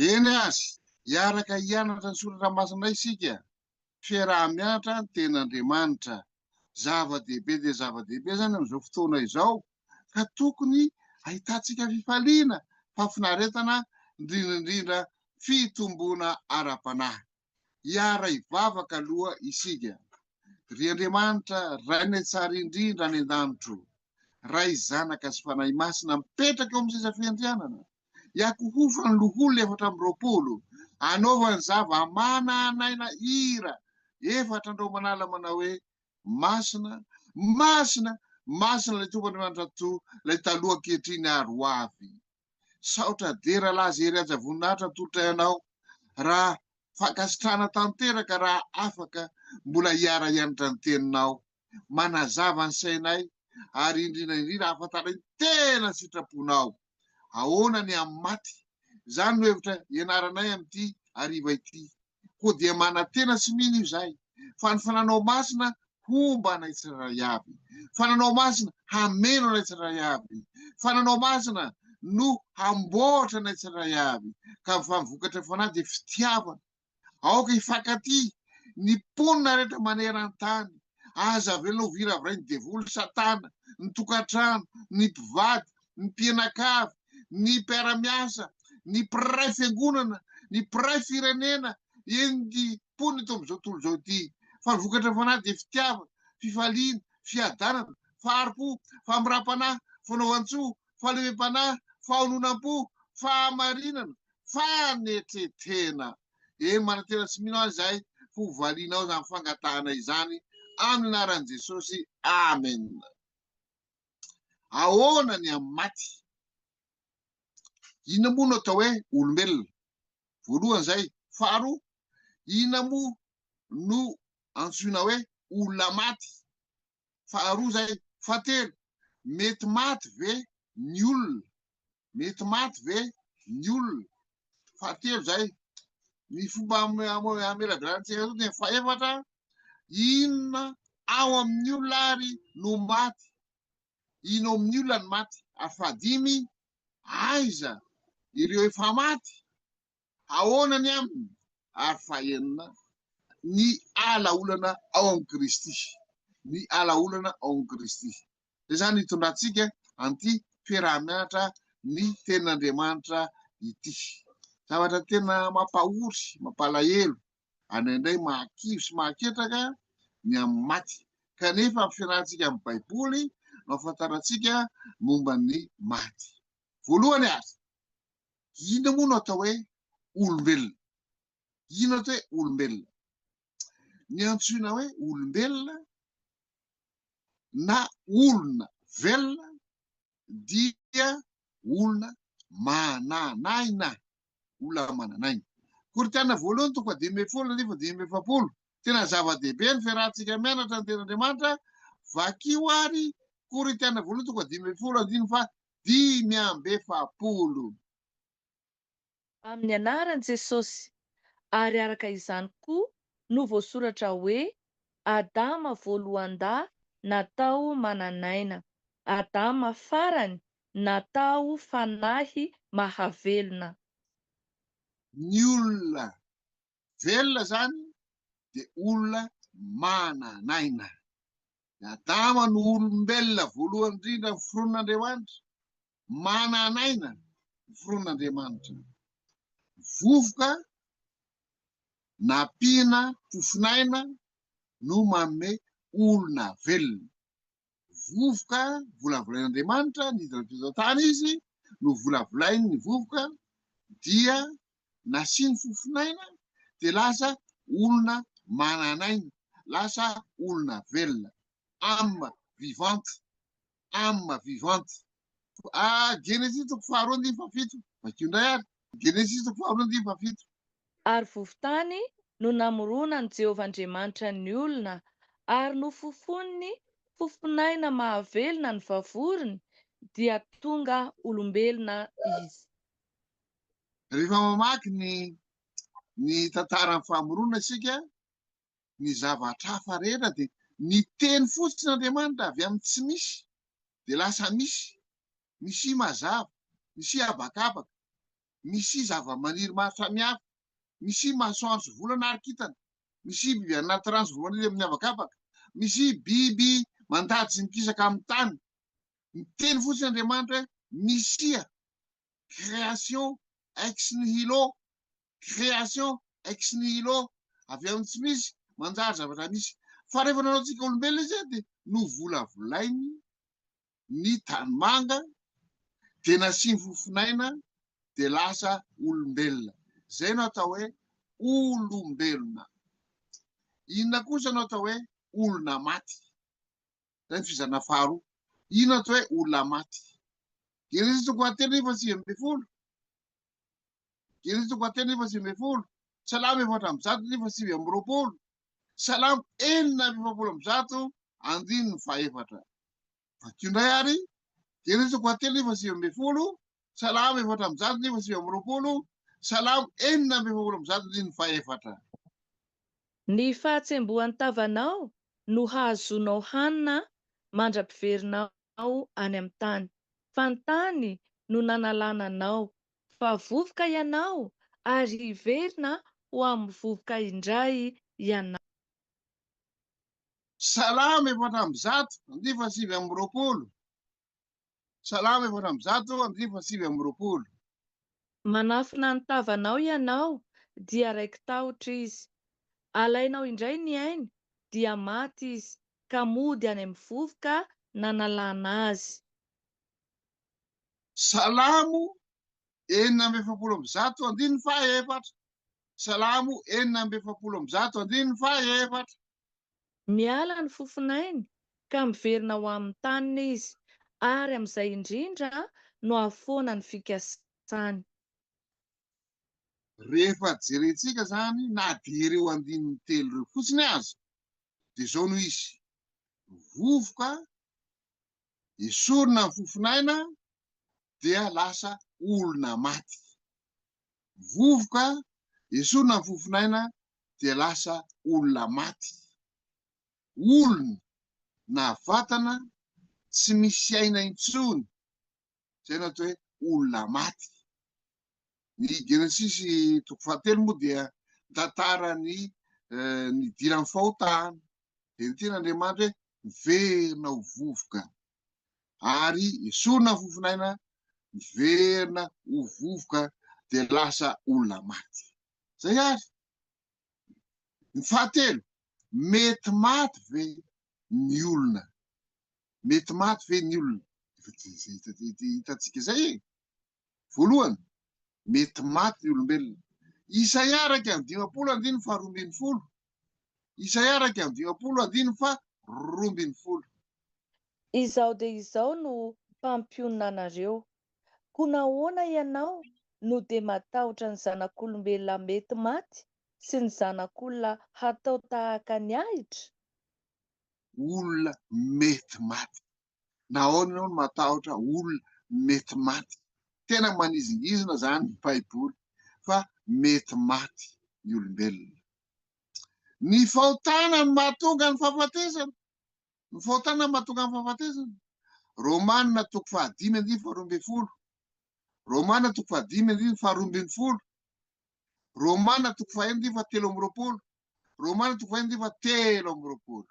eny azy hiaraka hianatra ny soratra masina isika fiaraha-mianatra ny ten'Andriamanitra zava-dehibe dia zava-dehibe zany amin'izao fotoana izao ka tokony ahitantsika fifaliana fafinaretana indrindraindrindra fitombona ara-panahy hiara hivavaka aloha isika ry Andriamanitra rainay tsara indrindra any an-danitro ray zanaka sy fanahy masina mipetraka eo amin'ny seza fiandrianana iakohofa ny loholo 420 anaovany zava mananaina hira efatra andreo manala manao hoe masina masina masina ilay tompon'Andriamanitra to ilay taloha ankehitriny ary ho avy saotra dera laza ery aza voninahitra tolotra ianao raha fankasitrahana tanteraka raha afaka mbola hiara hianatra ny teninao manazava ny sainay ary indrindra indrindra ahafantarany tena sitraponao ahoana ny amin'ny maty zany no hevitra ianaranay amin'ity hariva ity koa dia manantena sy mino io zay fa ny fananao masina homba anay tsirairay avy fananao masina hameno anay tsirairay avy fananao masina no hamboatra anay tsirairay avy ka mivokatra fanahy dia fitiavana aoka hifankaty ny ponina rehetra maneran-tany aza velona ho viravray ny devoly satana ny tokantrano ny mpivady ny mpianakavy ny mpiara-miasa ny mpiray fiangonana ny mpiray firenena endy ponina eto amin'izao tontolo izao ity fa mivokatra fanahy dia fitiavana fifaliana fiadanana faharo-po famiram-panahy fanaovan-tsoa fahalevem-panahy fahononam-po fahamarinana fanetretena manantena sy mino azy zahay fo valianao zany fangatahana izany amin'ny anaran'i Jesosy amen. Ahoana ny amin'ny maty inona moa no atao hoe olombelona voalohany zay faharoa inona moa no antsoina hoe olona maty faharoa zay fahatelo mety maty ve ny olona mety maty ve ny olona fahatelo zay ny fomba amelabelantsika ny fahaefatra inona ao amin'ny olona ary no maty ino amin'ny olona ny maty ary fahadimy aiza ireo efa maty ahoana ny aminy ary fahaenina ny ala olana ao amin'ny Kristy ny ala olana ao amin'ny Kristy zay zany hitondratsika an'ity fiaraha-mianatra ny tenin'Andriamanitra ity zavatra tena mampahory mampalahelo andraindray mahakivy sy mahaketraka ny amin'ny maty kanefa amin'ny fianarantsika amin'ny baiboly no ahafantarantsika momba ny maty voalohany ary inona moa no atao hoe olombelona inona atao hoe olombelona ny antsoina hoe olombelona na olona velona dia olona mananaina olona mananaina Korintana voalohany 10:1-10:7 tena zava-dehibe ny fiarahantsika mianatra ny tenin'Andriamanitra vakio ary Korintana voalohany 10:5-7 amin'ny anaran'i Jesosy ary araka izany koa no voasoratra hoe Adama voalohan-dahy natao mananaina Adama farany natao fanahy mahavelona ny olona velona zany dia olona mananaina Adama no olombelona voalohany indrindra ny foron'Andriamanitra mananaina ny foron'Andriamanitra vovoka nampiana fofinaina no manome olona velona vovoka volavolain'Andriamanitra ny tany izy no volavolainy ny vovoka dia nasiany fofinaina dia lasa olona mananaina lasa olona velona âme vivante Genesis 2:7 vakio indray ary Genesis 2:7 ary vovotany no namoronany Jehovah-Andriamanitra ny olona ary nofofony fofinaina mahavelona ny vavorony dia tonga olombelona izy rehefa mamaky ny tantaran'ny fahamoronana isika ny zavatra hafa rehetra dia ny teny fotsiny Andriamanitra avy amin'ny tsy misy dia lasa misy mazava misy abakabaka misy zava-maniry maro samihafa, misy masoandro volana ary kintana, misy biby anaty rano volana amin'ny avakavaka, misy biby mandady sy mikisaka amin'ny tany. Ny teny fotsiny Andriamanitra hoe misia, création ex nihilo, création ex nihilo, avy amin'ny tsy misy manjary zavatra misy. Fa rehefa nanaotsika olombelona izy dia novolavolainy ny tanimanga, dia nasiany fofinaina, dia lasa olombelona. Zay no atao hoe olombelona. Inona kosa no atao hoe olona maty. Zay ny fizarana faharoa. Inona atao hoe olona maty. Genesis toko fahatelo ny faha sivy amby folo. Genesis toko fahatelo ny faha sivy amby folo. Salamo efatra amby zato ny faha sivy amby roapolo. Salamo enina amby efapolo amby zato andiny ny fahaefatra. Vakindray ary Genesis toko fahatelo ny faha sivy amby folo. Salamo efatra amby zato ny faha sivy amby roapolo. Salamo enina amby efapolo amby zato andiny ny fahaefatra. Ny fahatsembohan'ny tavanao no hahazonao hanina mandra-piverinao any amin'ny tany. Fa ny tany no nanalana anao. Fa vovoka ianao ary hiverina ho amin'ny vovoka indray ianao. Salamo efatra amby zato andiny faha sivy amby roapolo. Salamo efatra amby zato andiny faha sivy amby roapolo. Manafina ny tavanao ianao dia raiky tahotra izy. Alainao indray ny ainy dia maty izy, ka mody any amin'ny vovoka nanalana azy. Salamo enina amby efapolo amby zato andiny ny fahaefatra. Salamo enina amby efapolo amby zato andiny ny fahaefatra. Miala ny fofinainy ka miverina ho amin'ny taniny izy, ary amin'izay indrindra no afoana ny fikasany. Rehefa jerentsika zany na dia ireo andininy telo ireo fotsiny azy, dia zao no izy: vovoka esorina ny fofinaina dia lasa olona maty. Vovoka esorina ny fofinaina dia lasa olona maty. Olona na vatana tsy misy aina intsony, zay no atao hoe olona maty. Ny Genesisy toko fahatelo moa dia tantara ny nidiran'ny fahotana. Dia ny ten'Andriamanitra hoe miverina ho vovoka, ary esorina ny fofinaina, miverina ho vovoka, dia lasa olona maty. Zay ary. Ny fahatelo, mety maty ve ny olona? Mety maty ve ny olona? Hitatsika zay. Voalohany, mety maty ny olombelona. Isaia raika amby dimapolo andiny ny faharoa ambin'ny folo. Isaia raika amby dimapolo andiny ny faharoa ambin'ny folo. Izao dia izao no mpampionona anareo. Ko nahoana ianao no dia matahotra ny zanak'olombelona mety maty sy ny zanak'olona hatao tahaka ny ahitra? Olona mety maty. Nahoana ianao no matahotra olona mety maty? Tena manizingizina zany ny Baiboly fa mety maty ny olombelona. Ny fahotana no mahatonga ny fahafatesana. Ny fahotana no mahatonga ny fahafatesana. Romanina toko fahadimy andiny faharoa ambin'ny folo. Romanina toko fahadimy andiny faharoa ambin'ny folo. Romanina toko fahaenina andiny fahatelo amby roapolo. Romanina toko fahaenina andiny fahatelo amby roapolo.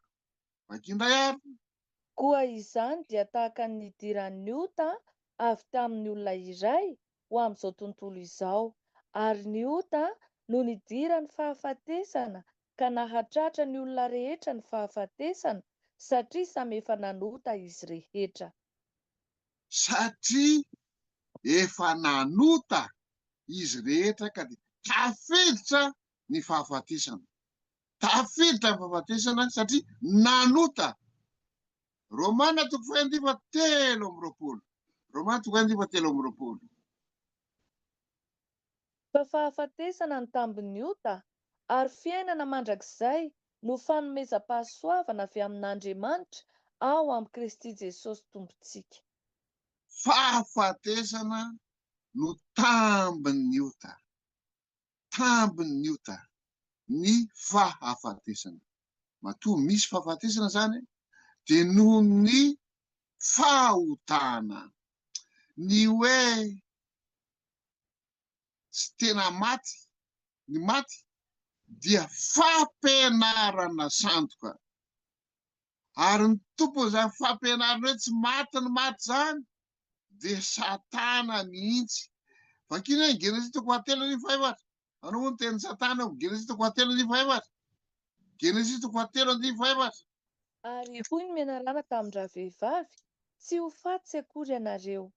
Vakindray ary. Koa izany dia tahaka ny nidiran'ny ota avy tamin'ny olona iray ho amin'izao tontolo izao, ary ny ota no nidirany fahafatesana ka nahatratra ny olona rehetra ny fahafatesana satria samy efa nanota izy rehetra. Satria efa nanota izy rehetra ka dia tafiditra ny fahafatesana. Tafiditra ny fahafatesana satria nanota. Romana toko fahaenina andiny fahatelo amby roapolo. Romana toko fahaenina andiny fahatelo amby roapolo. Fa fahafatesana ny tambon'ny ota, ary fiainana mandrakizay no fanomezam-pahasoavana avy amin'Andriamanitra ao amin'ny Kristy Jesosy Tompontsika. Fahafatesana no tambon'ny ota. Tambon'ny ota ny fahafatesana. Matoa misy fahafatesana zany dia noho ny fahotana. Ny hoe sy tena maty ny maty dia fampianarana sandoka, ary ny tompo zany fampianarana hoe tsy maty ny maty zany de Satana mihitsy. Vakina ny Genesis 3:7. Anao moa ny teny Satana ao Genesis 3:7. Genesis 3:7. Ary hoy ny menarana tamin-dra vehivavy, tsy ho faty akory ianareo.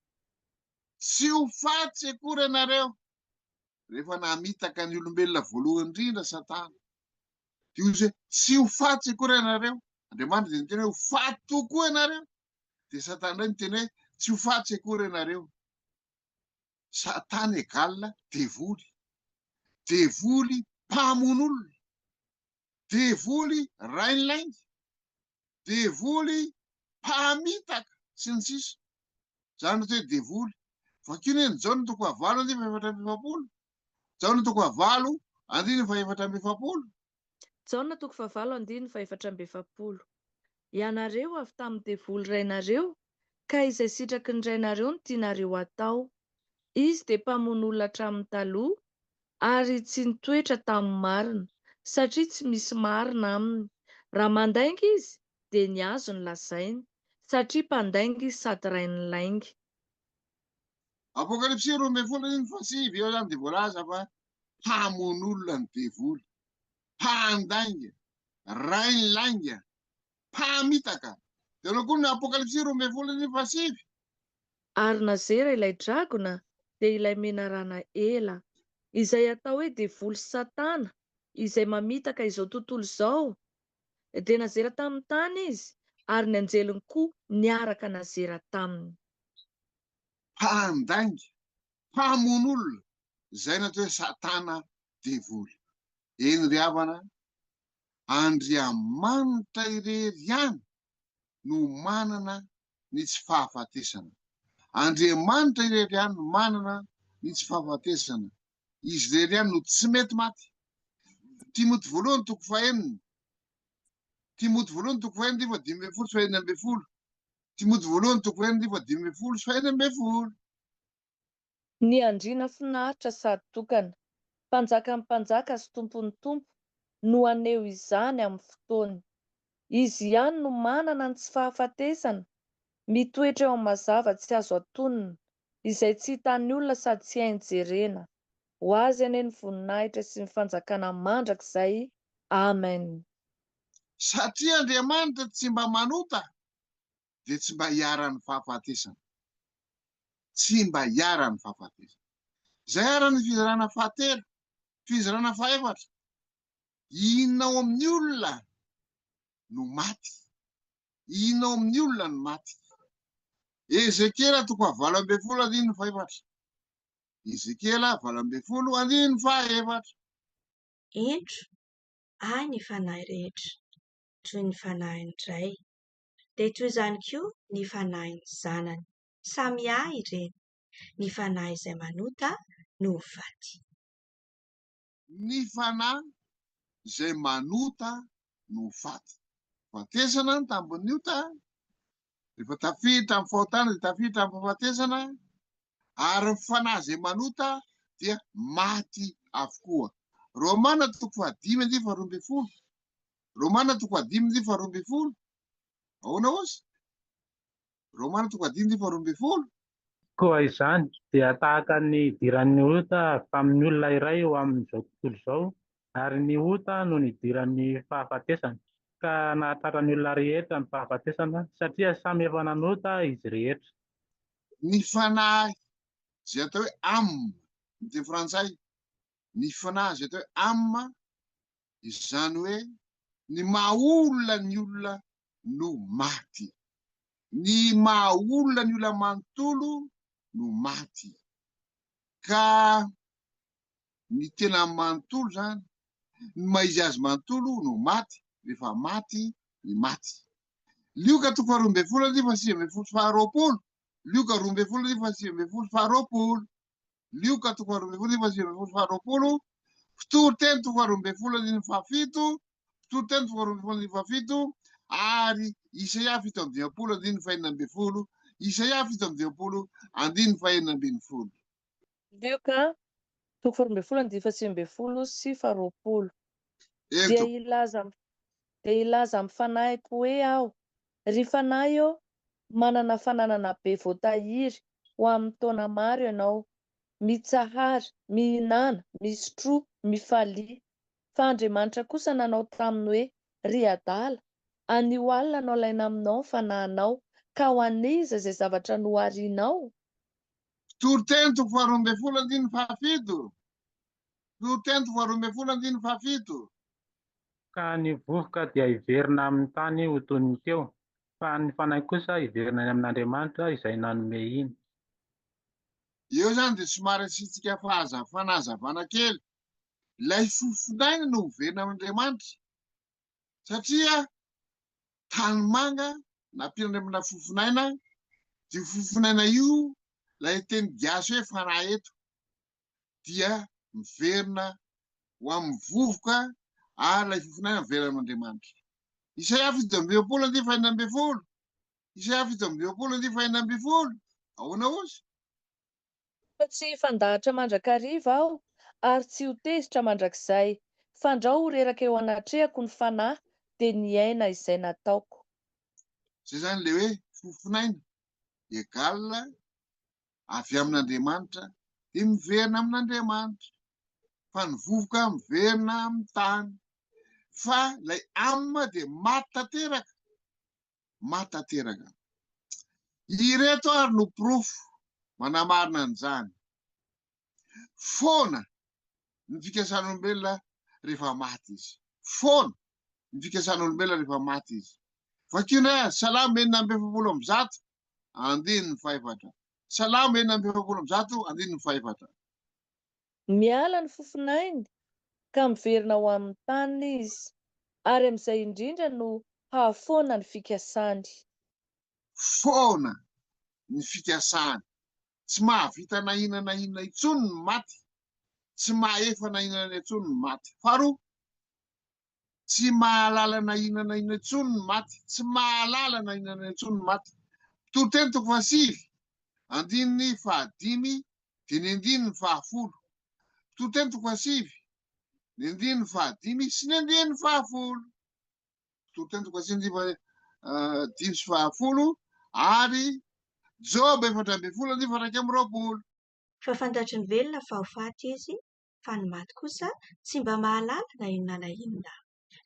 Tsy ho faty akory ianareo. Rehefa namitaka ny olombelona voalohany indrindra Satana, dia izy hoe tsy ho faty akory ianareo. Andriamanitra dia niteny hoe ho faty tokoa ianareo. Dia Satana indray niteny hoe tsy ho faty akory ianareo. Satana egalina devoly. Devoly mpamono'olona. Devoly rain'laingy. Devoly mpamitaka sy ny sisa. Zany hoe devoly. Vakiny hoe ny Jaona 9:7-8. Jaona 9:7-8. Jaona 9:7-8. Ianareo avy tamin'ny devoly rainareo, ka izay sitraky ny rainareo no tianareo atao. Izy dia mpamono olona hatramin'ny taloha, ary tsy nitoetra tamin'ny marina, satria tsy misy marina aminy. Raha mandainga izy dia ny azo ny lazainy, satria mpandainga izy sady rain'ny laingy. Apokalipsy 12:7 eo zany dia voalaza fa mpamono olona ny devoly, mpandainga, rain'ny lainga, mpamitaka. Dia anao koa ny Apokalipsy 12:7. Ary nazera ilay dragona dia ilay menarana ela, izay atao hoe devoly Satana, izay mamitaka izao tontolo izao. Dia nazera tamin'ny tany izy, ary ny anjeliny koa niaraka nazera taminy. Mpandainga, mpamono olona, zay natao hoe Satana devoly. Eny ry havana, Andriamanitra irery ihany no manana ny tsy fahafatesana. Andriamanitra irery ihany no manana ny tsy fahafatesana. Izy irery ihany no tsy mety maty. Timoty 1:9. Timoty 1:9-5:10. Timoty 1:9-5:10. Ny andriana finaritra sady tokana, mpanjakan'ny mpanjaka sy tompon'ny tompo, no aneho izany amin'ny fotoany. Izy ihany no manana ny tsy fahafatesana, mitoetra eo amin'ny mazava tsy azo antonona, izay tsy hitan'ny olona sady tsy hainy jerena. Ho azy ane ny voninahitra sy ny fanjakana mandrakizay. Amen. Satria Andriamanitra tsy mba manota dia tsy mba hiara-ny fahafatesana. Tsy mba hiara-ny fahafatesana. Zay ara ny fizarana fahatelo, fizarana fahaefatra. Inona ao amin'ny olona no maty. Inona ao amin'ny olona no maty. Ezekela 9:20-5. Ezekela 9:20-5. Entro, ahy ny fanahy rehetra, toy ny fanahin'ny dray, dia toy izany koa ny fanahin'ny zanany. Samy ahy ireny, ny fanahy izay manota no faty. Ny fanahy izay manota no faty. Fatesana ny tambon'ny ota, rehefa tafiditra amin'ny fahotana dia tafiditra amin'ny fahafatesana, ary ny fanahy izay manota dia maty avokoa. Romana 5:12. Romana 5:12. Ahoana ozy? Romana 5:12. Koa izany dia tahaka ny idiran'ny ota tamin'ny olona iray eo amin'izao tontolo izao, ary ny ota no nidiran'ny fahafatesana, ka nahatratra ny olona rehetra ny fahafatesana, satria samy efa nanota izy rehetra. Ny fanahy izay atao hoe âme ny teny frantsay, ny fanahy izay atao hoe âme, izany hoe ny maha-olona ny olona no maty. Ny maha-olona ny olona manontolo no maty. Ka ny tena manontolo zany, ny maizy azy manontolo no maty, rehefa maty ny maty. Lioka 12:20-5. Lioka 12:20-5. Lioka 12:20-5. Fitoriteny 12:7. Fitoriteny 12:7. Ary Isaia 7:10. Isaia 7:10. 5:20. Lioka toko 20, 20 dia Eto. ilaza amin'ny fanahiko hoe aho ry fanahy eo manana fananana be voatahiry ho amin'ny taona maro ianao, mitsahary, mihinana, misotro, mifalia. Fa Andriamanitra kosa nanao taminy hoe ry adala, anio alina no alaina aminao ny fanahinao, ka ho aniza izay zavatra noharianao? Toriteny toko 20, 17. Toriteny toko 20, 17. Ka ny vovoka dia iverina amin'ny tany ho toy ny teo, fa ny fanahy kosa iverina any amin'Andriamanitra izay nanome iny. Eo zany dia somary asitsika fanazavana kely. Ilay fofinaina no verina amin'Andriamanitra satria tany manga nampiana amina fofinaina, io fofinaina io ilay teny gasy hoe fanahy eto dia miverina ho amin'ny vovoka ary ilay fofinaina miverina amin'Andriamanitra. Isaia 7:20. Isaia 7:20. Ahoana ozy? Fa tsy fandahatra mandrakariva aho ary tsy ho tezitra mandrakizay, fandrao ho reraka eo anatrehako ny fanahy dia ny aina izay nataoko. Zay zany le hoe fofinaina egalina avy amin'Andriamanitra dia miverina amin'Andriamanitra, fa ny vovoka miverina amin'ny tany, fa ilay amina dia maty tanteraka. Ireto ary no porofo manamarina an'izany. Foana ny fikasan'olombelona rehefa maty izy. Foana ny fikasan'olombelona rehefa maty izy. Vakiana Salamo 4:7, 5. Salamo 4:7, 5. Miala ny fofinainy ka miverina ho amin'ny tany izy, ary amin'izay indrindra no hahafoana ny fikasany. Foana ny fikasany. Tsy mahavita na inona intsony ny maty. Tsy mahefa na inona intsony ny maty. Faharoa, tsy mahalala na inona intsony ny maty. Tsy mahalala na inona intsony ny maty. Toriteny toko 7, 5, dia ny 10. Toriteny toko 7, ny 5 sy ny 10. Toriteny toko 7, 10 ary Job 4:20. Fa fantatry ny velona fa ho faty izy, fa ny maty kosa tsy mba mahalala na inona na inona,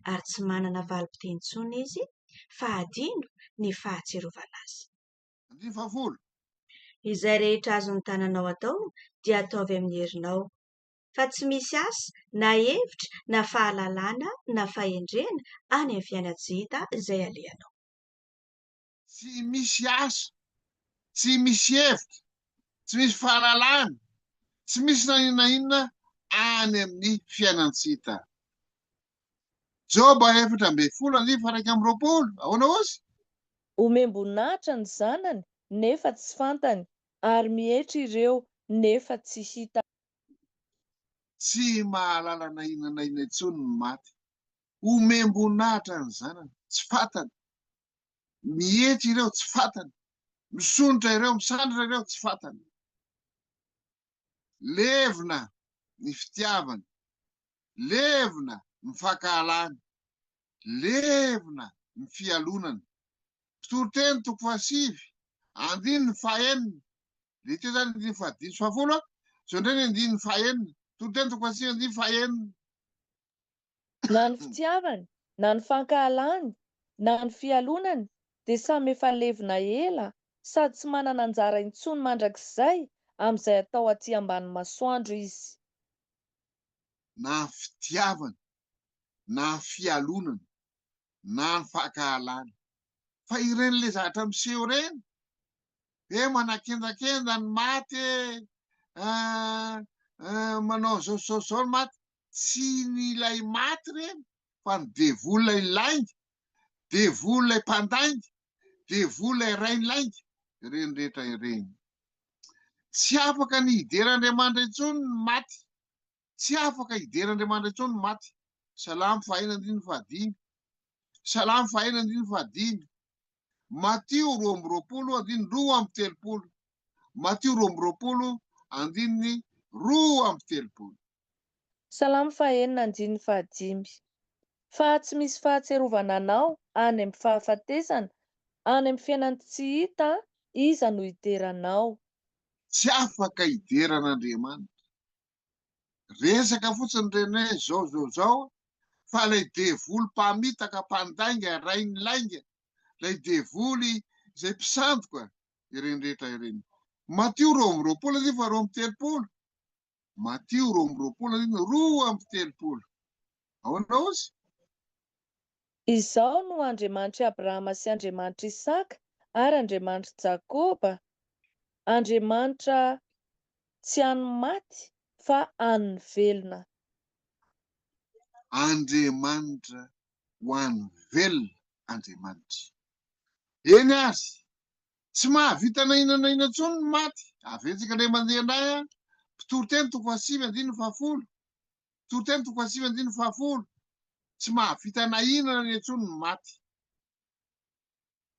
ary tsy manana valim-potoana intsony izy, fa adino ny fahatsiarovana azy. 10. Izay rehetra azony tananao atao dia ataovy amin'ny herinao, fa tsy misy asa na hevitra na fahalalana na fahendrena any amin'ny fiaina-tsy hita izay alehanao. Tsy misy asa, tsy misy hevitra, tsy misy fahalalana, tsy misy na inona any amin'ny fiainan'ny-tsy hita. Job 4:20. Ahoana ozy? Omem-boninahitra ny zanany nefa tsy fantany, ary mihetra ireo nefa tsy hita. Tsy mahalala na inona intsony ny maty. Omem-boninahitra ny zanany, tsy fantany. Mihetra ireo, tsy fantany. Misondratra ireo, misandratra ireo, tsy fantany. Levona ny fitiavany, levona ny fankahalany, levona ny fialonany. Toriteny toko 7, 5. Le teo zany 5:10. Zao indray ny 5. Toriteny toko 7, 5. Na ny fitiavany, na ny fankahalany, na ny fialonany, dia samy efa levona ela, sady tsy manana anjara intsony mandrakizay amin'izay atao aty ambany masoandro izy. Na ny fitiavany, na ny fialonany, na ny fankahalany. Fa ireny le zavatra miseho reny, hoe manakendakenda ny maty, manao zao ny maty. Tsy ny ilay maty reny, fa ny devoly ilay laingy, devoly ilay mpandaingy, devoly ilay rainlaingy, ireny rehetra ireny. Tsy afaka ny hideran'Andriamanitra intsony ny maty. Tsy afaka hideran'Andriamanitra intsony ny maty. Salamo 1:5. Salamo 1:5. Matio 2:20, 2:30. Matio 2:20, 2:30. Salamo 4:15. Fa tsy misy fahatserovana anao any amin'ny fahafatesana, any amin'ny fiainany tsy hita, iza no hideranao. Tsy afaka hideran'Andriamanitra. Resaka fotsiny reny hoe zao fa lay devoly mpamitaka mpandainga rainy lainga, lay devoly izay mpisandoka ireny rehetra ireny. Matio 2:20 fa 2:30. Matio 2:20 2:30. Ahoana ozy? Izao no Andriamanitra Abrahama sy Andriamanitra Isaka ary Andriamanitra Jakoba, Andriamanitra tsy any maty fa any velona. Andriamanitra ho an'ny velona Andriamanitra. Eny azy, tsy mahavita na inana inantsony ny maty. Avetsika ilay mandeha anay mpitoro-teny 7:50. Mpitoro-teny 7:50. Tsy mahavita na inana inantsony ny maty.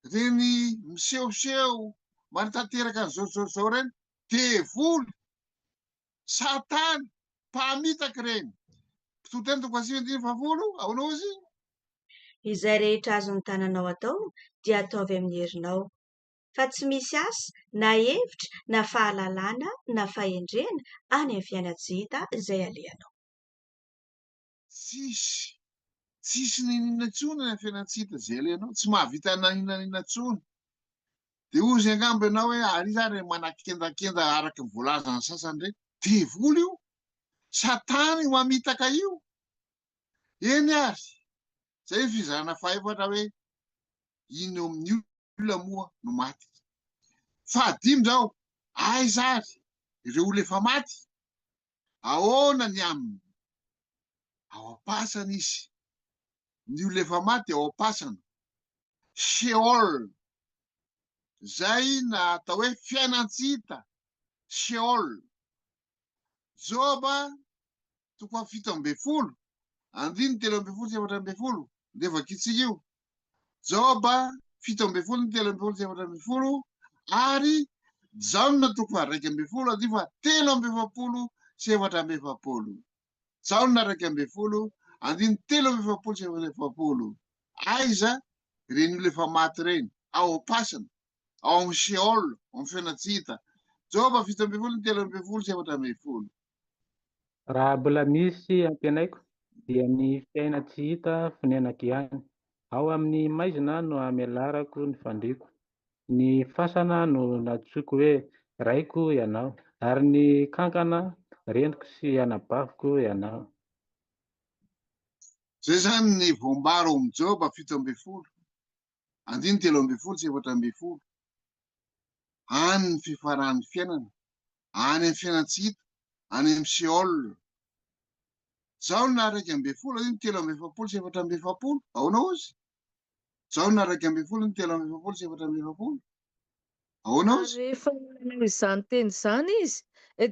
Reny misehoseho manatanteraka zao reny, devoly, satany, mpamitaka reny. Mpitoro-teny 7:50. Ahoana ozy? Izay rehetra azony tananao atao dia ataovy amin'ny herinao, fa tsy misy asa na hevitra na fahalalana na fahendrena any amin'ny fiaina-tsy-hita izay alehanao. Tsisy ninantsony ny fiaina-tsy-hita izay alehanao, tsy mahavita na inantsony. De ozy angamba ianao hoe ary zany manakendakenda araky ny voalazana sasany reny. Devoly io, satany mamitaka io. Eny azy. Zay ny fizarana fahaefatra hoe ino amin'ny olona moa no maty. Fahadimy zao, aiza ary ireo olona efa maty? Ahoana ny aminy? Ao am-pasana izy. Ny olona efa maty ao am-pasana. Sheol. Zay na atao hoe fiainan-tsy-hita. Sheol. Joba 7:10. 3:7. Defa kitsika io. Joba 7:3. Ary Jaona 2:2. 3:7. Jaona 2:2. 3:7. Aiza reny olona efa maty reny? Ao am-pasana, ao amin'ny Sheol, ao amin'ny fiaina-tsy-hita. Joba 7:3. 7:7. Raha mbola misy ampianaiko dia ny fiaina tsy hita fonenako ihany. Ao amin'ny maizina no amelarako ny fandriako. Ny fasana no natsoiko hoe raiko ianao, ary ny kankana reniko sy anabaviko ianao. Zay zany ny voambaro amin'ny Joba 7:3. 7:7. Any ny fifaran'ny fiainana, any amin'ny fiaina-tsy-hita, any amin'ny Sheol. Jaona 2:2. 3:7. 7:7. Ahoana ozy? Jaona 2:2. 3:7. 7:7. Ahoana ozy? Rehefa nanao izany teny izany izy,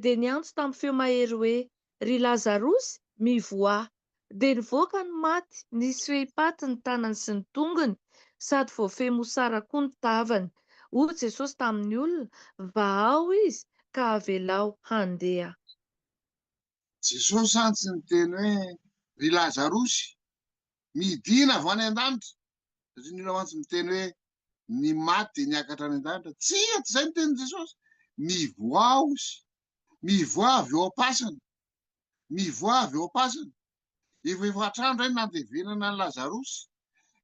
dia niantso tamin'ny feo mahery hoe ry Lazarosy mivoa. Dia nivoaka ny maty, nisy fehipaty ny tanany sy ny tongony, sady voafehy mosara koa ny tavany. Hoy Jesosy tamin'ny olona, mba ao izy ka avelao handeha. Jesosy zany tsy niteny hoe ry Lazarosy midina avy any an-danitra. Satria ny olona mantsy miteny hoe ny maty niakatra any an-danitra. Tsy zay miteny Jesosy. Mivoa izy. Mivoa avy ao am-pasana. Mivoa avy ao am-pasana. Efa trano reny nandevenana ny Lazarosy.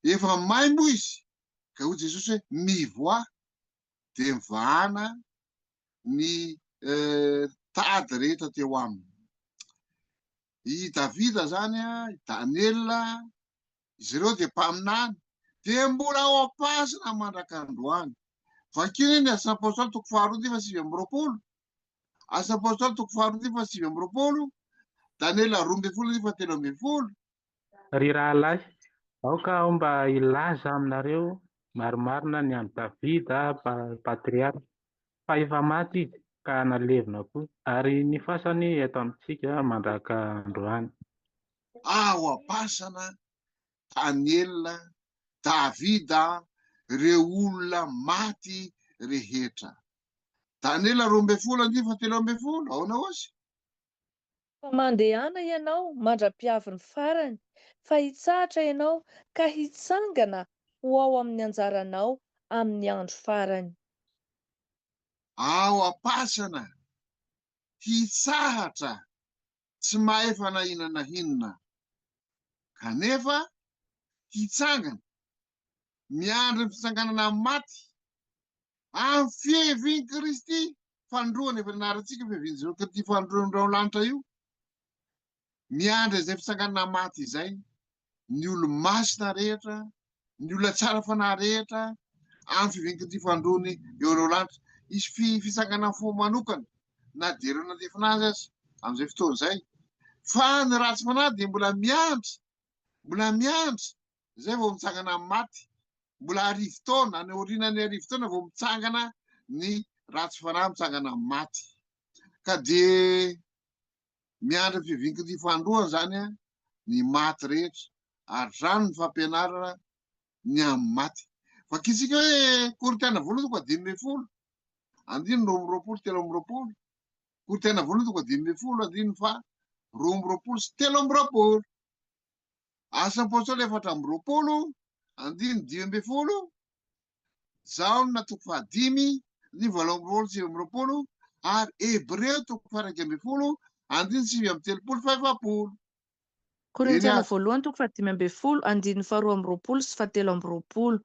Efa maimbo izy. Ka hoy Jesosy hoe mivoa. De mivahana ny tady rehetra teo aminy. I Davida zany, i Daniela, izy ireo de mpaminany, de mbola ao am-pasana mandrak'androany. Vakiny ny Asa Apôstôly 2:7. Asa Apôstôly 2:7. Daniela 12:13. Ry rahalahy, aoka aho mba ilaza aminareo marimarina ny an'i Davida patriarika fa efa maty izy ka nalevina koa, ary ny fasany eto amintsika mandraka androany. Ao am-pasana Daniela, Davida, reo olona maty rehetra. Daniela 12:13. Ahoana ozy? Fa mandehana ianao mandra-piavy ny farany, fa hitsahatra ianao ka hitsangana ho ao amin'ny anjaranao amin'ny andro farany. Ao am-pasana, hitsahatra, tsy mahay fa na inona na inona, kanefa hitsangana, miandry ny fitsanganana amin'ny maty, amin'ny fihevian'i Kristy, fandroany efa nianarantsika fihevian'izao Kristy fandroan'ireo lanitra io, miandry izay fitsanganana maty izay, ny olo-masina rehetra, ny olona tsara fanahy rehetra, amin'ny fihevian'i Kristy fandroany eo lanitra, isy fitsanganana fo manokana, na dia ireo nandefina azy aza amin'izay fotoana izay. Fa ny ratsy fanahy dia mbola miandry, zay vao mitsangana amin'ny maty, mbola arivo taona, any aorianany arivo taona vao mitsangana ny ratsy fanahy mitsangana amin'ny maty. Ka dia miandry ny fihevian'i Kristy fandroany zany ny maty rehetra, ary rano ny fampianarana ny amin'ny maty. Vakitsika hoe Korintana voalohany toko 5:10, andiny 2:20, Korintana voalohany toko 5:10, andiny 2:20 Asa Apôstôly 4:20, andiny 10:20, Zaona toko 5, andiny 8:20, ary Hebreo toko 1:20, andiny 9:30. Korintiana voalohany toko 5:20, andiny 2:20 sy 7:20.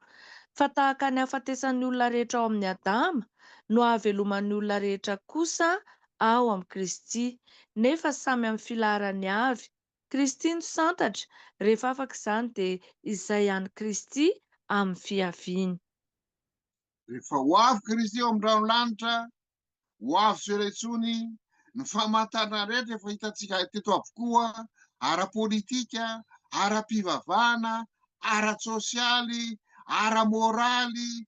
Fa tahaka ny hafatesan'ny olona rehetra ao amin'ny Adama, no hahaveloman'ny olona rehetra kosa ao amin'ny Kristy, nefa samy amin'ny filaharany avy. Kristy no santatra, rehefa afaka izany dia izay ihany Kristy amin'ny fiaviany. Rehefa ho avy Kristy eo amin'ny ranolanitra, ho avy soeraitsony, ny famantarana rehetra efa hitantsika teto avokoa, ara-politika, ara-pivavahana, ara-tsosialy, ara-moraly,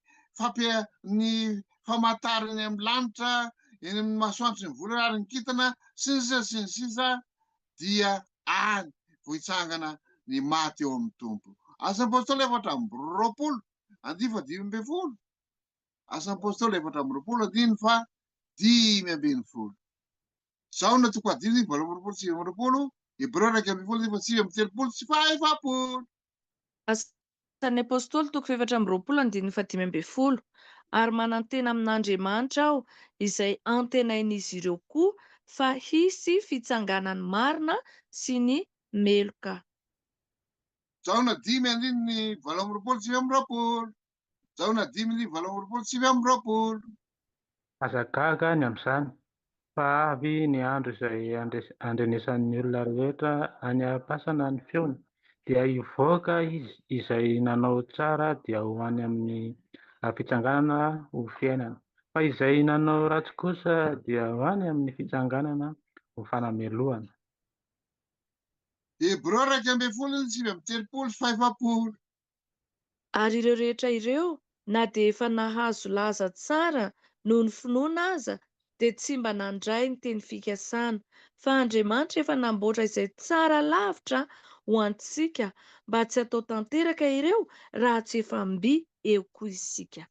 ny famantarany amin'ny lanitra, eny amin'ny masoandro sy ny vola ary ny kintana, sy ny sisa, dia any vao hitsangana ny maty eo amin'ny tompo. Asa Apôstôly 4:20, andiny 10:20, Asa Apôstôly 4:20, andiny 10:20. Zaona toko 5, 20, 9:20, Hebreo 1:20, 9:30 sy 1:00. Asan'ny Apôstôly toko 4:20, andiny 5:20, ary manantena amin'Andriamanitra aho, izay antenain'izy ireo koa, fa hisy fitsanganany marina sy ny meloka. Zaona 5, andiny 20, 9:20, Zaona 5, 20, 9:20. Azagaga ny amin'izany fa avy ny andro izay andrenesan'ny olona rehetra any am-pasana ny feony, dia hivoaka izy izay nanao tsara dia ho any amin'ny fitsanganana ho fiainana, fa izay nanao ratsy kosa dia ho any amin'ny fitsanganana ho fanameloana. Hebreo 1:20, 9:30 sy 1:00. Ary ireo rehetra ireo, na dia efa nahazo laza tsara noho ny finoana aza, dia tsy mba nandray ny teny fikasana, fa Andriamanitra efa namboatra izay tsara lavitra ho antsika, mba tsy hatao tanteraka ireo raha tsy efa mby eo koa isika.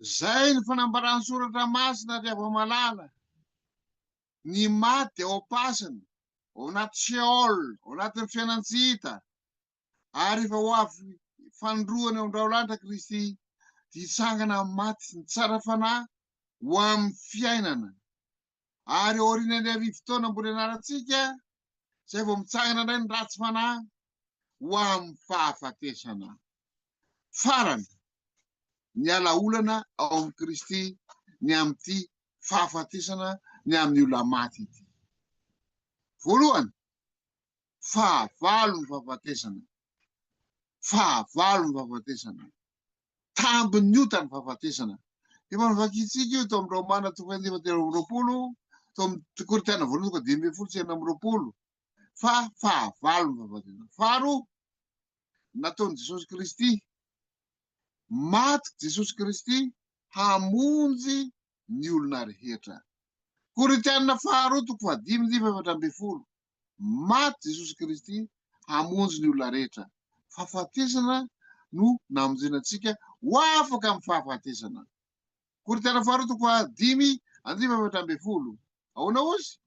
Zay ny fanambarany soratra masina ary ava-malala. Ny maty ao am-pasana, ao anaty Sheol, ao anatin'ny fiainany tsy hita, ary efa ho avy fandroany eo an-draolanitra Kristy, dia hitsangana amin'ny maty ny tsara fanahy ho amin'ny fiainana. Ary aorian'ny arivo taona mbola ianarantsika, zay vao mitsangana indray ny ratsy fanahy ho amin'ny fahafatesana farany. Ny alaolana ao amin'ny Kristy, ny amin'ity fahafatesana, ny amin'ny olona maty ity. Voalohany, fahavalo ny fahafatesana. Fahavalo ny fahafatesana. Tambin'ny ota ny fahafatesana. Efa nivakitsika io tao amin'ny Romana toko 19:20, tao amin'ny Korintana voalohany toko 12:9. Fa fahavalo ny fahafatesana. Faharoa, nataon'i Jesosy Kristy, maty Jesosy Kristy hamonjy ny olona rehetra. Korintana faharoa toko 5:7. Maty Jesosy Kristy hamonjy ny olona rehetra. Fahafatesana no namonjenantsika ho afaka amin'ny fahafatesana. Korintana faharoa toko 5:7. Ahoana ozy?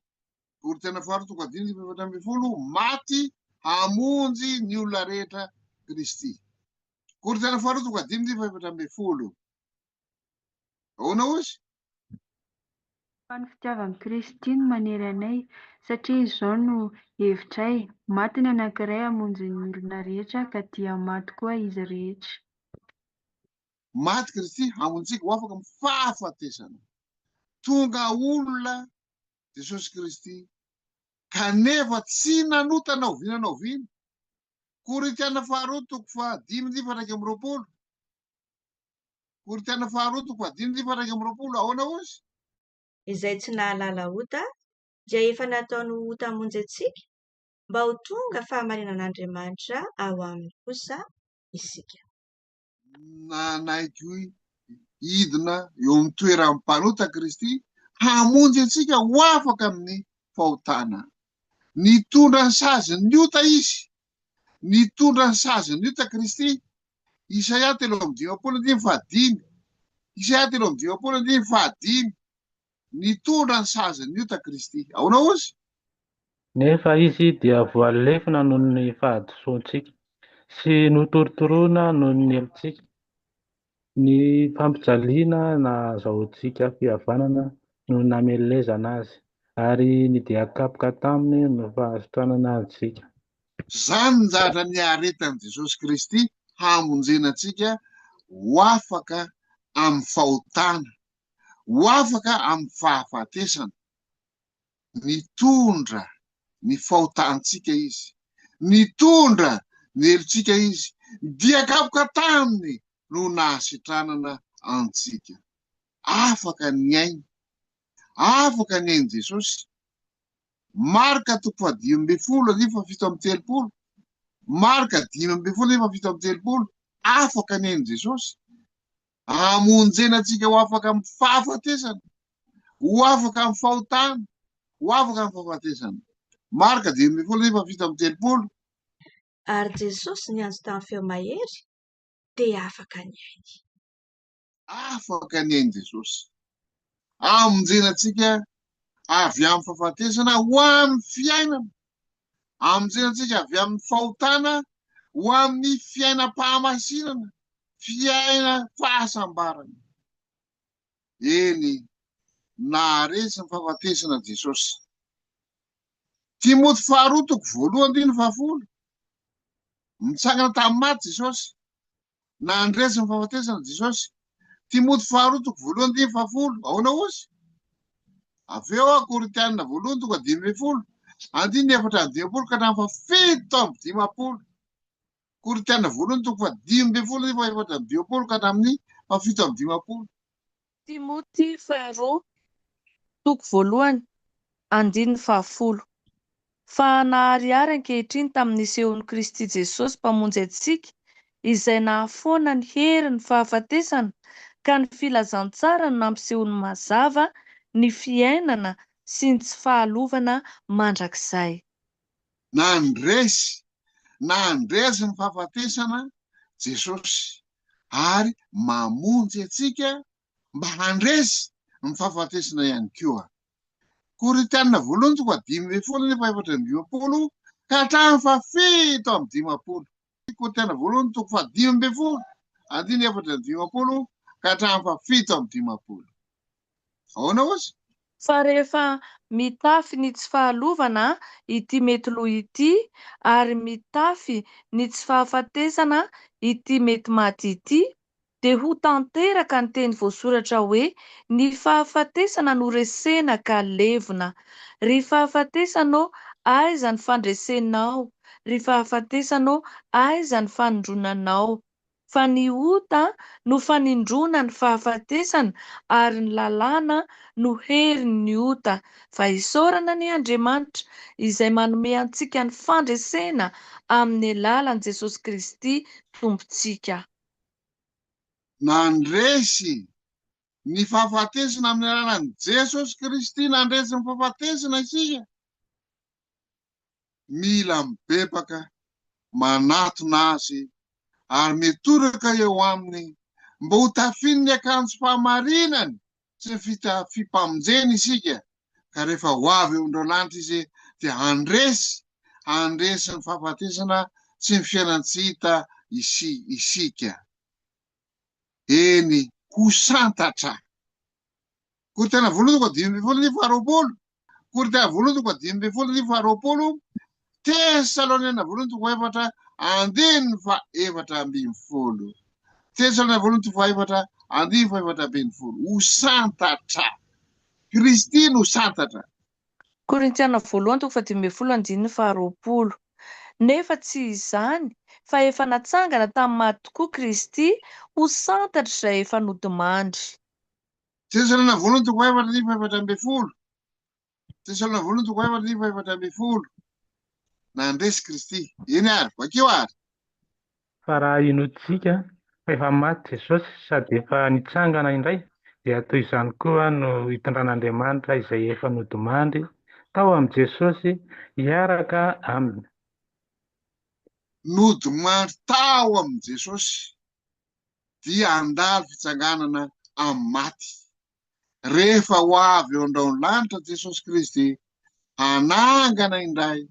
Korintiana faharoa toko adimy sy efatra ambin'ny folo, maty hamonjy ny olona rehetra Kristy. Korintiana faharoa toko adimy sy efatra ambin'ny folo. Ahoana ozy? Fa ny fitiavan'i Kristy no manery anay, satria izao no hevitray, maty ny anankiray hamonjy ny olona rehetra, ka dia maty koa izy rehetra. Maty Kristy hamonjitsika ho afaka amin'ny fahafatesana. Tonga olona Jesosy Kristy kanefa tsy nanotana oviana oviana. Korintiana faharoa toko fahadimy sy efatra amby roapolo. Korintiana faharoa toko fahadimy sy efatra amby roapolo. Ahoana ozy? Izay tsy nahalala ota dia efa nataony ota hamonjy antsika mba ho tonga fahamarinan'Andriamanitra ao aminy kosa isika. Nanaiky hidina eo amin'ny toeran'ny mpanota Kristy hamonjy antsika ho afaka amin'ny fahotana. Nitondra ny saziny ny ota izy. Nitondra ny saziny ny ota Kristy. Isaia 3:5. Isaia 3:5. Nitondra ny saziny ny ota Kristy. Ahoana ozy? Nefa izy dia voalefina noho ny fahadisoantsika sy notorotoroana noho ny helotsika. Ny fampijaliana nahazoantsika fihavanana no namelezana azy, ary nidia-kapoka taminy no fahasotranana antsika. Zany ny zavatra niaretan'i Jesosy Kristy hamonjena antsika ho afaka amin'ny fahotana, ho afaka amin'ny fahafatesana. Nitondra ny fahotantsika izy, nitondra ny helotsika izy, dia-kapoka taminy no nahasitranana antsika. Afaka ny aina, afaka ny ainy Jesosy. Marka 10:7-7. Marka 10:7-7. Afaka ny ainy Jesosy. Hamonjena antsika ho afaka amin'ny fahafatesana, ho afaka amin'ny fahotana, ho afaka amin'ny fahafatesana. Marka 10:7-7. Ary Jesosy niantso tamin'ny feo mahery dia afaka ny ainy. Afaka ny ainy Jesosy. Hamonjena antsika avy amin'ny fahafatesana ho amin'ny fiainana. Hamonjena antsika avy amin'ny fahotana ho amin'ny fiainam-pahamasinana, fiaina fahasambarana. Eny, naharesy ny fahafatesana Jesosy. Timoty faharoa toko 1:10. Mitsangana tamin'ny maty Jesosy. Nandresy ny fahafatesana Jesosy. Timoty faharoa toko 1:10. Ahoana ozy? Avy eo Korintiana 1:5. 9:7 ka hatramin'ny 7:10. Korintiana 1:5-7 ka hatramin'ny 7:10. Timoty faharoa toko 1:10. Fa naharihary ankehitriny tamin'ny isehon'i Kristy Jesosy mpamonjy antsika, izay nahafoana ny hery ny fahafatesana, ka ny filazantsara no nampisehony mazava ny fiainana sy ny tsy fahalovana mandrakizay. Nandresy ny fahafatesana Jesosy ary mamonjy antsika mba handresy ny fahafatesana ihany koa. Korintiana 1:5-7 ka hatramin'ny 7:10. Korintiana 1:5-7 ka hatramin'ny 7:10. Ahoana ozy? Fa rehefa mitafy ny tsy fahalovana ity mety lo ity, ary mitafy ny tsy fahafatesana ity mety maty ity, dia ho tanteraka ny teny voasoratra hoe: ny fahafatesana no resena ka levona. Ry fahafatesanao, aiza ny fandresenao? Ry fahafatesanao, aiza ny fanindronanao? Fa ny ota no fanindrona ny fahafatesana, ary ny lalàna no hery ny ota. Fa isaorana ny Andriamanitra izay manome antsika ny fandresena amin'ny alalan'i Jesosy Kristy Tompontsika. Nandresy ny fahafatesana amin'ny alalan'i Jesosy Kristy, nandresy ny fahafatesana isika. Mila mibebaka manatona azy ary mitoraka eo aminy mba ho tafiany ny akanjo fahamarinany sy ny fipamonjeny isika ka rehefa ho avy eo andro lanitra izy dia andresy ny fahafatesana sy ny fiainany tsy hita isika. Eny ho santatra. Korintena voalohany toko 5:20, Korintena voalohany toko 5:20, Tesaloniana voalohany toko 4:4-4:10, Tesaloniana voalohany toko 4:4-4:10. Ho santatra. Kristy no santatra. Korintiana voalohany toko 5:20-4. Nefa tsy izany fa efa natsangana tamin'ny maty tokoa Kristy ho santatra izay efa nodimandry. Tesaloniana voalohany toko 4:4-4. Tesaloniana voalohany toko 4:4-4. Nandresy Kristy. Eny ary, bakeo ary. Fa raha inotsika fa efa maty Jesosy sady efa nitsangana indray, dia toy izany koa no hitondran'Andriamanitra izay efa nodimandry tao amin'i Jesosy hiaraka aminy. Nodimandry tao amin'i Jesosy dia handalo fitsanganana amin'ny maty. Rehefa ho avy eo andraony lanitra Jesosy Kristy, hanangana indray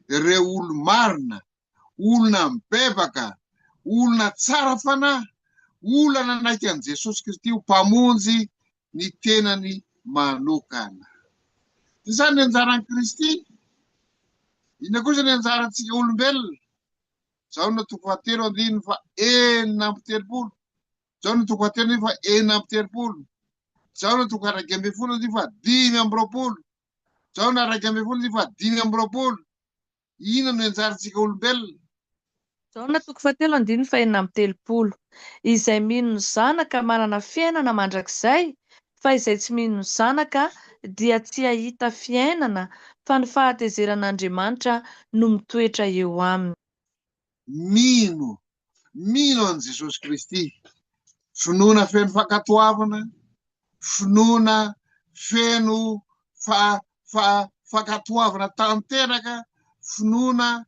ireo olo marina, olona mibebaka, olona tsara fanahy, olona nanaiky an'i Jesosy Kristy ho mpamonjy ny tenany manokana. Izany ny anjaran'i Kristy. Inona kosa ny anjarantsika olombelona? Zao no toko 7:4-3. Zao no toko 7:4-3. Zao no toko 2:5-2. Zao no 2:5-2. Inona no anjarantsika olombelona? Zao na toko 7:4-3. Izay mino ny zanaka manana fiainana mandrakizay, fa izay tsy mino ny zanaka dia tsy ahita fiainana, fa ny fahatezeran'Andriamanitra no mitoetra eo aminy. Mino an Jesosy Kristy. Finoana feno fankatoavana, finoana feno fankatoavana tanteraka, finoana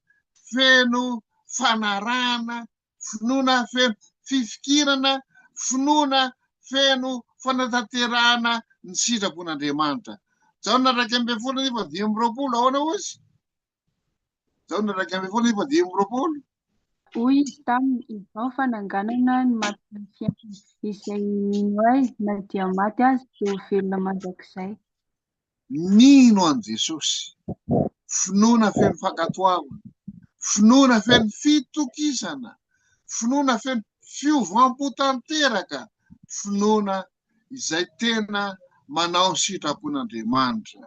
feno fanarahana, finoana feno fifikirana, finoana feno fanatanterahana ny sitrapon'Andriamanitra. Zao na 2:4-5. Ahoana ozy? Zao na 2:4-5. Hoy izy taminy, izao fananganana ny matin'ny fiainana, izay mino ahy na dia maty azy dia ho velona mandrakizay. Mino an Jesosy. Finoana feno fankatoavana, finoana feno fitokisana, finoana feno fiovam-po tanteraka, finoana izay tena manao ny sitrapon'Andriamanitra.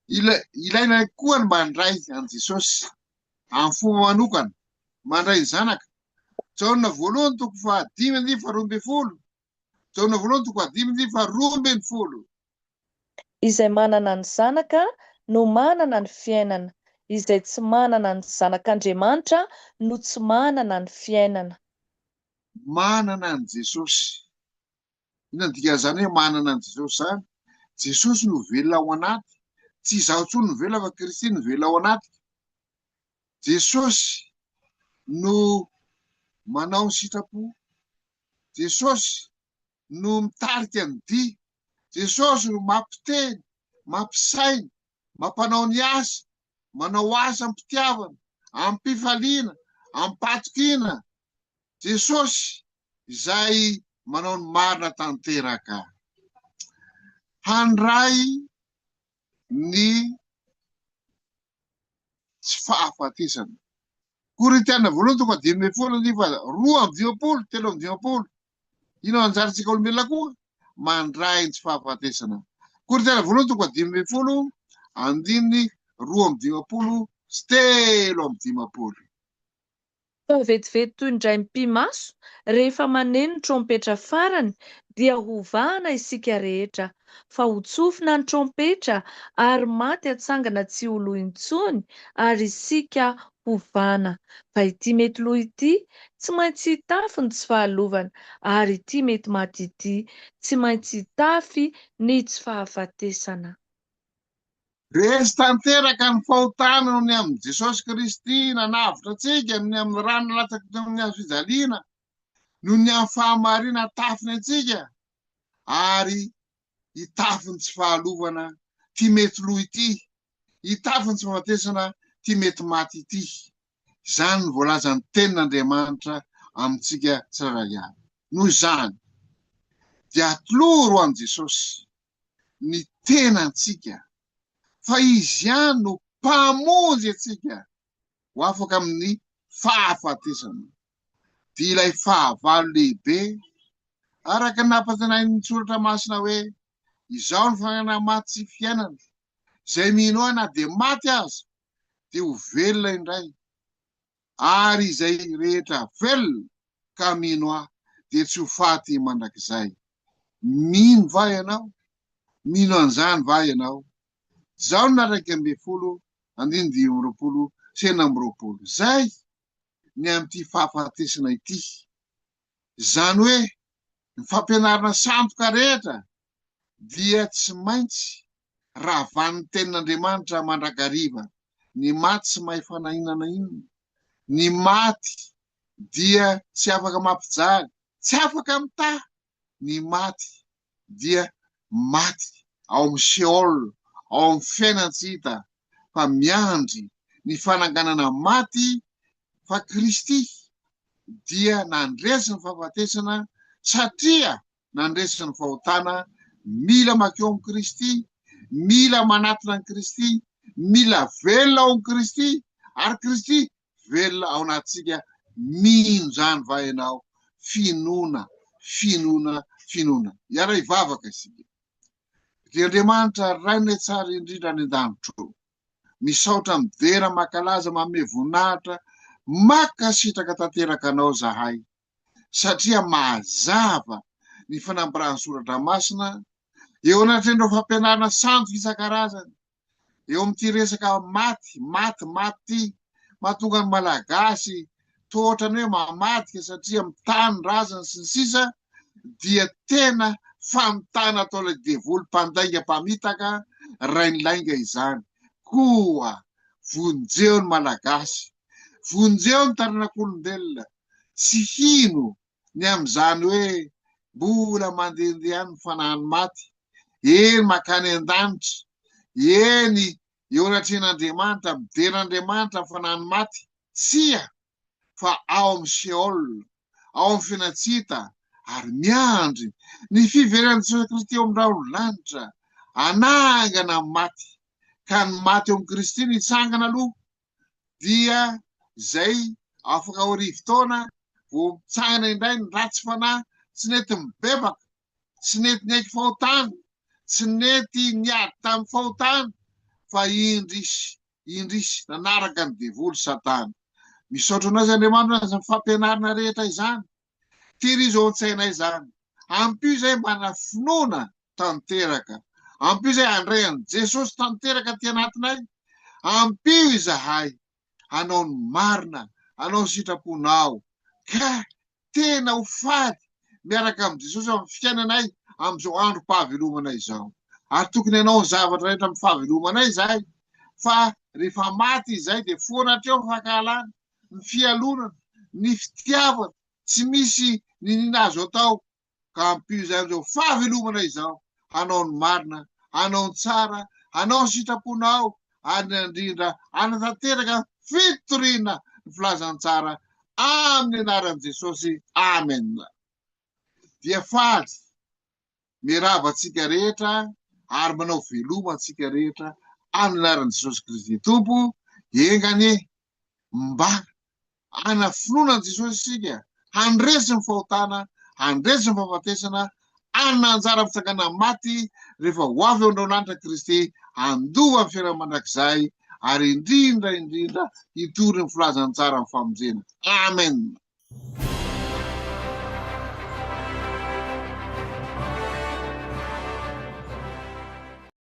Ilaina koa ny mandray an Jesosy amin'ny fomba manokana, mandray ny zanaka. Jaona voalohany toko 5:12-12. Jaona voalohany toko 5:12-12. Izay manana ny zanaka no manana ny fiainana, izay tsy manana ny zanak'Andriamanitra no tsy manana ny fiainana. Manana ny Jesosy. Inona dikan'izany hoe manana ny Jesosy zany? Jesosy no velona ao anaty. Tsy izaho intsony no velona fa Kristy no velona ao anaty. Jesosy no manao ny sitrapo. Jesosy no mitarika ny dia. Jesosy no mampiteny, mampisainy, mampanao ny asa, manao asa ampitiavana, ampifaliana, ampatokina. Jesosy izay manao ny marina tanteraka. Handray ny tsy fahafatesana. Korintiana voalohany toko 5:2-3:20. Ino anjarantsika olombelona koa? Mandray ny tsy fahafatesana. Korintiana voalohany toko 5:2-3:20. Fa vetivety toy ny indray mpimaso, rehefa maneno ny trompetra farany, dia hovahana isika rehetra, fa ho tsofina ny trompetra, ary maty hatsangana tsy ho lo intsony, ary isika hovahana. Fa ity mety lo ity tsy maintsy hitafy ny tsy fahalovana, ary ity mety maty ity tsy maintsy hitafy ny tsy fahafatesana. Resy tanteraka ny fahotana ny amin'ny Jesosy Kristy nanavitra antsika, ny amin'ny rano latsaky ny amin'ny fijaliana, no ny amin'ny fahamarina tafiny antsika, ary hitafy ny tsy fahalovana ty mety loha ity, hitafy ny tsy fahafatesana ty mety maty ity. Zany ny voalazan'ny tenin'Andriamanitra amintsika tsirairay avy. Noho izany dia atoloro an Jesosy ny tenantsika, fa izy ihany no mpamonjy atsika ho afaka amin'ny fahafatesana. Dia ilay fahavalo lehibe araka nampatenain'ny soratra masina hoe izao ny fananana maty sy fiainana, izay mino ahy na dia maty aza dia ho velona indray, ary izay rehetra velona ka mino ahy dia tsy ho faty mandrakizay. Mino va ianao? Mino an'izany va ianao? Zao na 120 zay ny amin'ity fahafatesana ity. Zany hoe ny fampianarana sandoka rehetra dia tsy maintsy ravan'ny tenin'Andriamanitra mandrakariva. Ny maty tsy mahay fanahinana inona. Ny maty dia tsy afaka mampijaly, tsy afaka mitaha. Ny maty dia maty ao amin'ny Sheol, ao amin'ny fiainana-tsy hita, fa miandry ny fananganana maty. Fa Kristy dia nandresy ny fahafatesana satria nandresy ny fahotana. Mila makeo amin'ny Kristy, mila manatona ny Kristy, mila velona ao amin'ny Kristy, ary Kristy velona ao anatsika. Mino zany va ianao? Finoana, finoana, finoana. Iara hivavaka isika. Dia Andriamanitra rainay tsara indrindra any an-danitro, misaotra midera makalaza manome voninahitra, makasitraka tanteraka anao zahay, satria mazava ny fanambarahany soratra masina eo anatrendreo fampianarana sandoka isan-karazany, eo amin'ity resaka maty ty, mahatonga ny malagasy toa ny hoe mamadika satria mitany razana sy ny sisa. Dia tena famitana atao ilay devoly mpandainga mpamitaka rainlainga izany. Koa vonjeo ny malagasy, vonjeo ny taranak'olombelona, tsy hino ny amin'izany hoe mbola mandehandeha any ny fanahany maty. Eny makany an-danitra, eny eo anatren'Andriamanitra, mideran'Andriamanitra ny fanahany maty. Tsia fa ao amin'ny Sheol, ao amin'ny fiainana-tsy hita, ary miandry ny fiverenan'i Jesosy Kristy eo amin'ny raholanitra, anangana ny maty. Ka ny maty eo amin'ny Kristy nitsangana aloha, dia zay afaka ho rivo-taona vo mitsangana indray ny ratsy fanahy. Tsy nety mibebaka, tsy nety niaiky fahotana, tsy nety niady tamin'ny fahotana, fa indrisy nanaraka ny devoly Satana. Misaotra anao zay Andriamanitra ny fampianarana rehetra izany. Tehirizo ao an-tsainay izany. Ampio zay mana finoana tanteraka. Ampio zay handray an Jesosy tanteraka ty anatinay. Ampio izahay hanao ny marina, hanao ny sitraponao, ka tena ho fady miaraka amin'ny Jesosy amin'ny fiainanay amin'izao andro fahavelomanay izao. Ary tokony hanao ny zavatra rehetra amin'ny fahavelomanay izay, fa rehefa maty izay dia foana hatreo ny fankahalana, ny fialonana, ny fitiavana, tsy misy ninina azo atao. Ka ampio izay amin'izao fahavelomanay izao, hanao ny marina, hanao ny tsara, hanao ny sitraponao, ary indrindra anatanteraka fitoriana ny filazany tsara amin'ny anaran'i Jesosy. Amen. Dia faly miarahaba antsika rehetra ary manao veloma antsika rehetra amin'ny anaran'i Jesosy Kristy Tompo. Engany mba anafinoana Jesosy isika, handresy ny fahotana, handresy ny fahafatesana, anana anjara fitsangana maty rehefa ho avy eo androan'andra Kristy, andova amin'ny fiainana mandrakizay, ary indrindra hitory ny filazany tsara amin'ny famonjena. Amen.